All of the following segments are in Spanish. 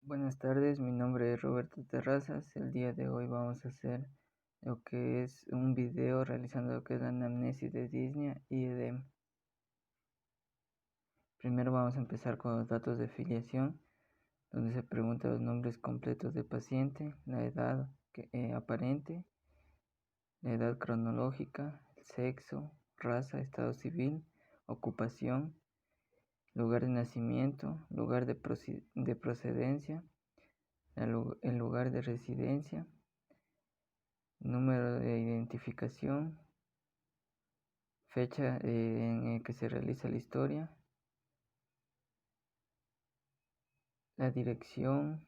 Buenas tardes, mi nombre es Roberto Terrazas. El día de hoy vamos a hacer lo que es un video realizando lo que es la anamnesis de disnea y edema. Primero vamos a empezar con los datos de filiación, donde se pregunta los nombres completos del paciente, la edad aparente, la edad cronológica, el sexo, raza, estado civil, ocupación, lugar de nacimiento, lugar de procedencia, el lugar de residencia, número de identificación, fecha en que se realiza la historia, la dirección,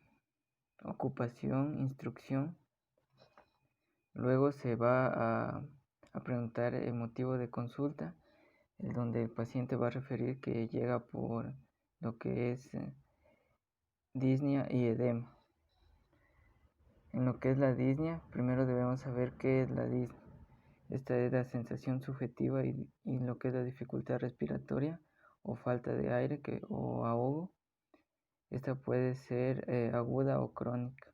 ocupación, instrucción. Luego se va a preguntar el motivo de consulta, donde el paciente va a referir que llega por lo que es disnea y edema. En lo que es la disnea, primero debemos saber qué es la disnea. Esta es la sensación subjetiva y lo que es la dificultad respiratoria o falta de aire o ahogo. Esta puede ser aguda o crónica,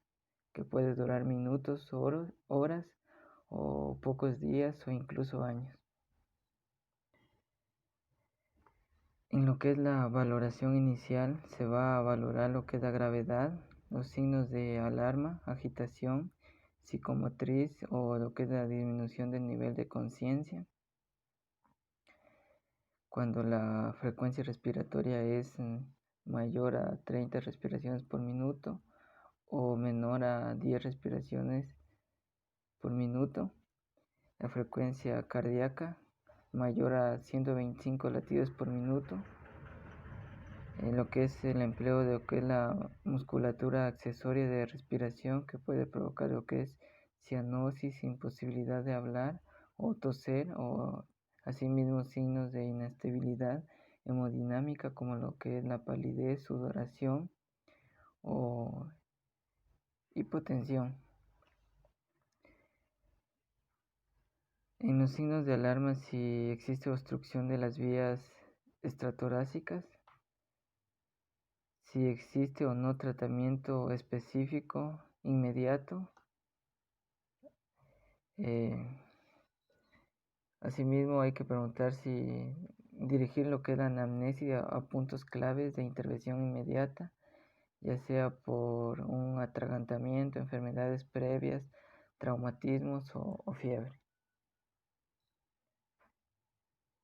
que puede durar minutos, horas o pocos días o incluso años. En lo que es la valoración inicial, se va a valorar lo que es la gravedad, los signos de alarma, agitación, psicomotriz o lo que es la disminución del nivel de conciencia. Cuando la frecuencia respiratoria es mayor a 30 respiraciones por minuto o menor a 10 respiraciones por minuto, la frecuencia cardíaca mayor a 125 latidos por minuto, en lo que es el empleo de lo que es la musculatura accesoria de respiración, que puede provocar lo que es cianosis, imposibilidad de hablar o toser, o asimismo signos de inestabilidad hemodinámica como lo que es la palidez, sudoración o hipotensión. En los signos de alarma, si existe obstrucción de las vías extratorácicas, si existe o no tratamiento específico inmediato. Asimismo, hay que preguntar si dirigir lo que es la anamnesis a puntos claves de intervención inmediata, ya sea por un atragantamiento, enfermedades previas, traumatismos o fiebre.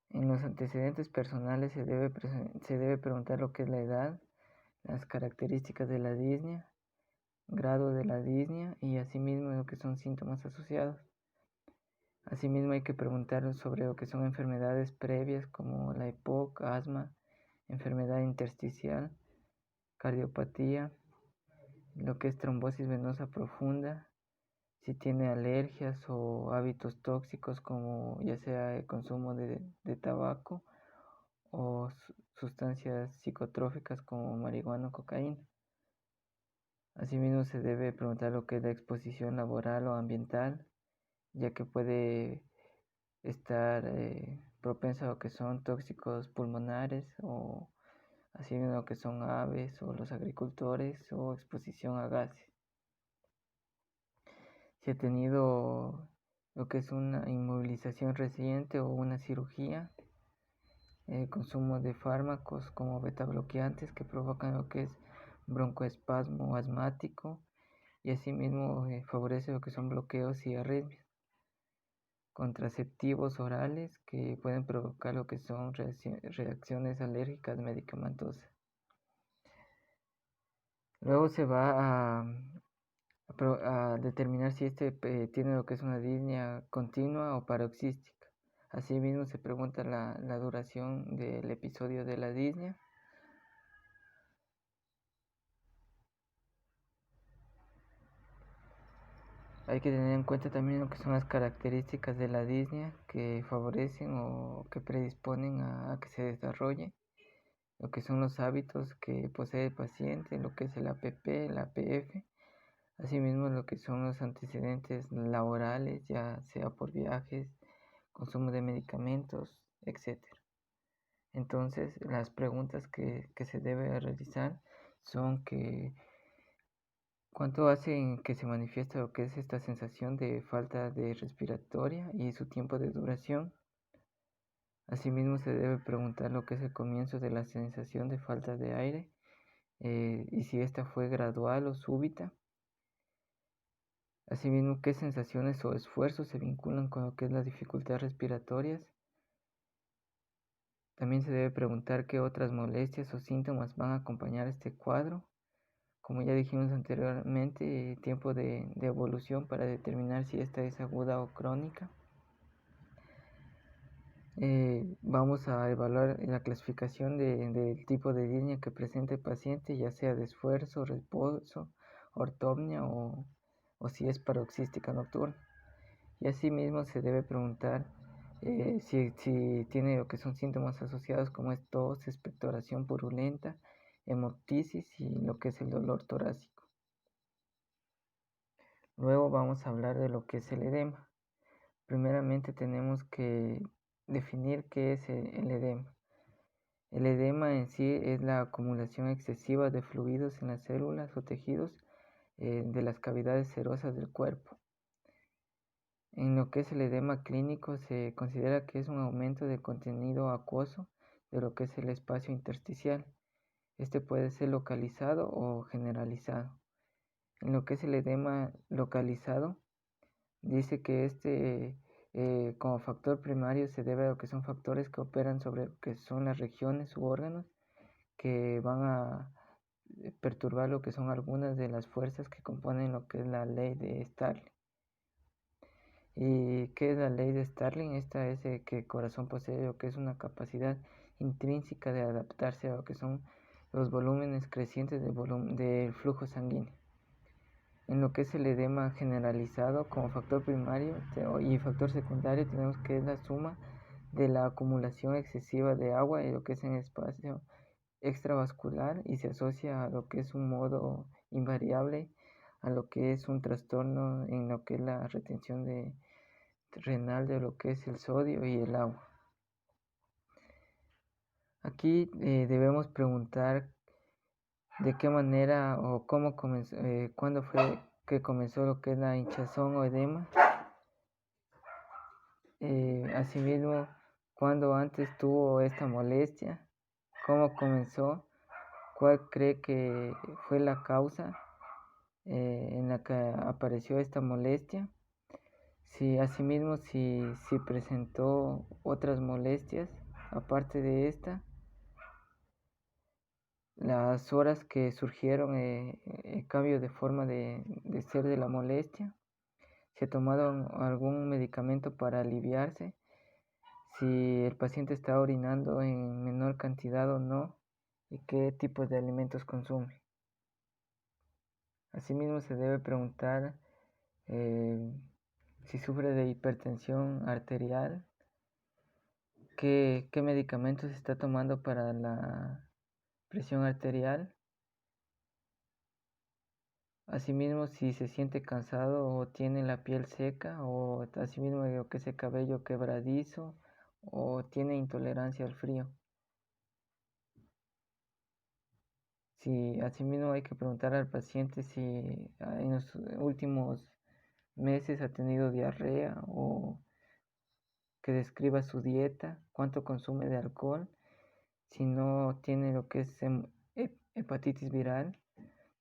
En los antecedentes personales se debe preguntar lo que es la edad, las características de la disnea, grado de la disnea y asimismo lo que son síntomas asociados. Asimismo hay que preguntar sobre lo que son enfermedades previas como la EPOC, asma, enfermedad intersticial, cardiopatía, lo que es trombosis venosa profunda, si tiene alergias o hábitos tóxicos como ya sea el consumo de tabaco o sustancias psicotróficas como marihuana o cocaína. Asimismo se debe preguntar lo que es la exposición laboral o ambiental, ya que puede estar propenso a lo que son tóxicos pulmonares o asimismo lo que son aves o los agricultores o exposición a gases. Si ha tenido lo que es una inmovilización reciente o una cirugía, consumo de fármacos como betabloqueantes que provocan lo que es broncoespasmo asmático y asimismo favorece lo que son bloqueos y arritmias. Contraceptivos orales que pueden provocar lo que son reacciones alérgicas medicamentosas. Luego se va a determinar si tiene lo que es una disnea continua o paroxística. Asimismo se pregunta la duración del episodio de la disnea. Hay que tener en cuenta también lo que son las características de la disnea que favorecen o que predisponen a que se desarrolle, lo que son los hábitos que posee el paciente, lo que es el APP, el APF, asimismo lo que son los antecedentes laborales, ya sea por viajes, consumo de medicamentos, etc. Entonces, las preguntas que se debe realizar son que ¿Cuánto hace en que se manifiesta lo que es esta sensación de falta de respiratoria y su tiempo de duración? Asimismo, se debe preguntar lo que es el comienzo de la sensación de falta de aire y si esta fue gradual o súbita. Asimismo, qué sensaciones o esfuerzos se vinculan con lo que es las dificultades respiratorias. También se debe preguntar qué otras molestias o síntomas van a acompañar este cuadro. Como ya dijimos anteriormente, tiempo de evolución para determinar si esta es aguda o crónica. Vamos a evaluar la clasificación del tipo de disnea que presenta el paciente, ya sea de esfuerzo, reposo, ortopnia o si es paroxística nocturna. Y asimismo se debe preguntar si tiene lo que son síntomas asociados como es tos, expectoración purulenta, hemoptisis y lo que es el dolor torácico. Luego vamos a hablar de lo que es el edema. Primeramente tenemos que definir qué es el edema. El edema en sí es la acumulación excesiva de fluidos en las células o tejidos de las cavidades serosas del cuerpo. En lo que es el edema clínico se considera que es un aumento del contenido acuoso de lo que es el espacio intersticial. Este puede ser localizado o generalizado. En lo que es el edema localizado, dice que como factor primario se debe a lo que son factores que operan sobre lo que son las regiones u órganos que van a perturbar lo que son algunas de las fuerzas que componen lo que es la ley de Starling. ¿Y qué es la ley de Starling? Esta es que el corazón posee lo que es una capacidad intrínseca de adaptarse a lo que son los volúmenes crecientes del flujo sanguíneo. En lo que es el edema generalizado como factor primario y factor secundario tenemos que es la suma de la acumulación excesiva de agua y lo que es en espacio extravascular y se asocia a lo que es un modo invariable a lo que es un trastorno en lo que es la retención renal de lo que es el sodio y el agua. Aquí debemos preguntar de qué manera o cómo comenzó, cuándo fue que comenzó lo que es la hinchazón o edema. Asimismo, cuándo antes tuvo esta molestia, cómo comenzó, cuál cree que fue la causa en la que apareció esta molestia. Asimismo, si presentó otras molestias aparte de esta, las horas que surgieron el cambio de forma de ser de la molestia, si ha tomado algún medicamento para aliviarse, si el paciente está orinando en menor cantidad o no y qué tipos de alimentos consume. Asimismo, se debe preguntar si sufre de hipertensión arterial, qué medicamentos está tomando para la presión arterial. Asimismo, si se siente cansado o tiene la piel seca o asimismo lo que es el cabello quebradizo o tiene intolerancia al frío. Asimismo hay que preguntar al paciente si en los últimos meses ha tenido diarrea o que describa su dieta, cuánto consume de alcohol, si no tiene lo que es hepatitis viral,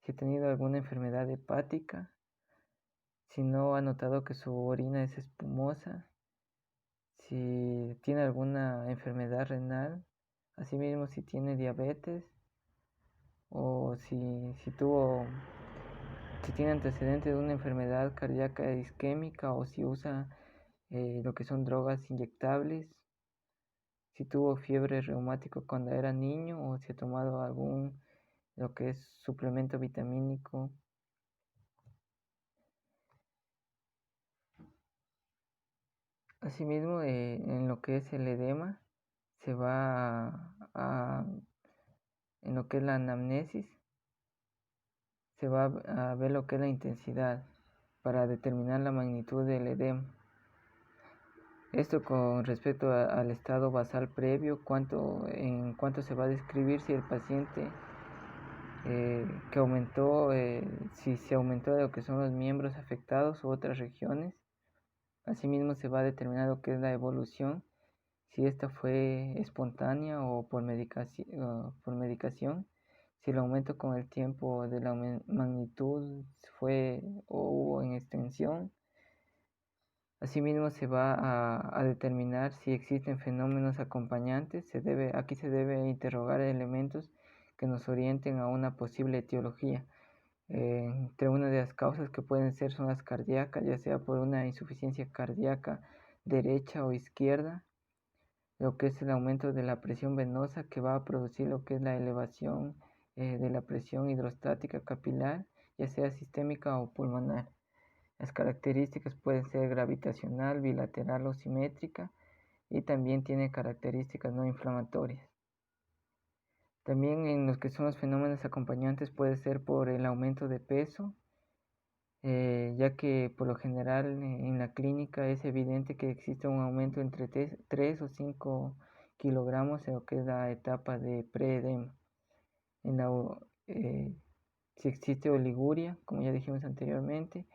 si ha tenido alguna enfermedad hepática, si no ha notado que su orina es espumosa, si tiene alguna enfermedad renal, asimismo si tiene diabetes o si tiene antecedentes de una enfermedad cardíaca isquémica o si usa lo que son drogas inyectables, si tuvo fiebre reumática cuando era niño o si ha tomado algún lo que es suplemento vitamínico. Asimismo, en lo que es el edema, se va en lo que es la anamnesis, se va a ver lo que es la intensidad para determinar la magnitud del edema. Esto con respecto al estado basal previo, en cuánto se va a describir si el paciente que aumentó si se aumentó lo que son los miembros afectados u otras regiones. Asimismo se va a determinar lo que es la evolución, si esta fue espontánea o por medicación, si el aumento con el tiempo de la magnitud fue o hubo en extensión. Asimismo se va a determinar si existen fenómenos acompañantes. Aquí se debe interrogar elementos que nos orienten a una posible etiología. Entre una de las causas que pueden ser son las cardíacas, ya sea por una insuficiencia cardíaca derecha o izquierda, lo que es el aumento de la presión venosa que va a producir lo que es la elevación de la presión hidrostática capilar, ya sea sistémica o pulmonar. Las características pueden ser gravitacional, bilateral o simétrica, y también tiene características no inflamatorias. También en los que son los fenómenos acompañantes puede ser por el aumento de peso, ya que por lo general en la clínica es evidente que existe un aumento entre 3 o 5 kilogramos en lo que es la etapa de preedema. Si existe oliguria, como ya dijimos anteriormente,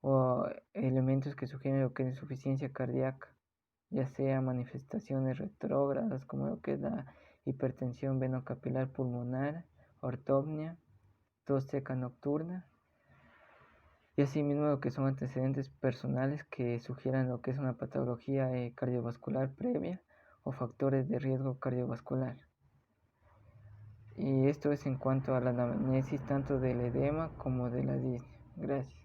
o elementos que sugieren lo que es insuficiencia cardíaca, ya sea manifestaciones retrógradas como lo que es la hipertensión venocapilar pulmonar, ortopnia, tos seca nocturna, y asimismo lo que son antecedentes personales que sugieran lo que es una patología cardiovascular previa o factores de riesgo cardiovascular. Y esto es en cuanto a la anamnesis tanto del edema como de la disnea. Gracias.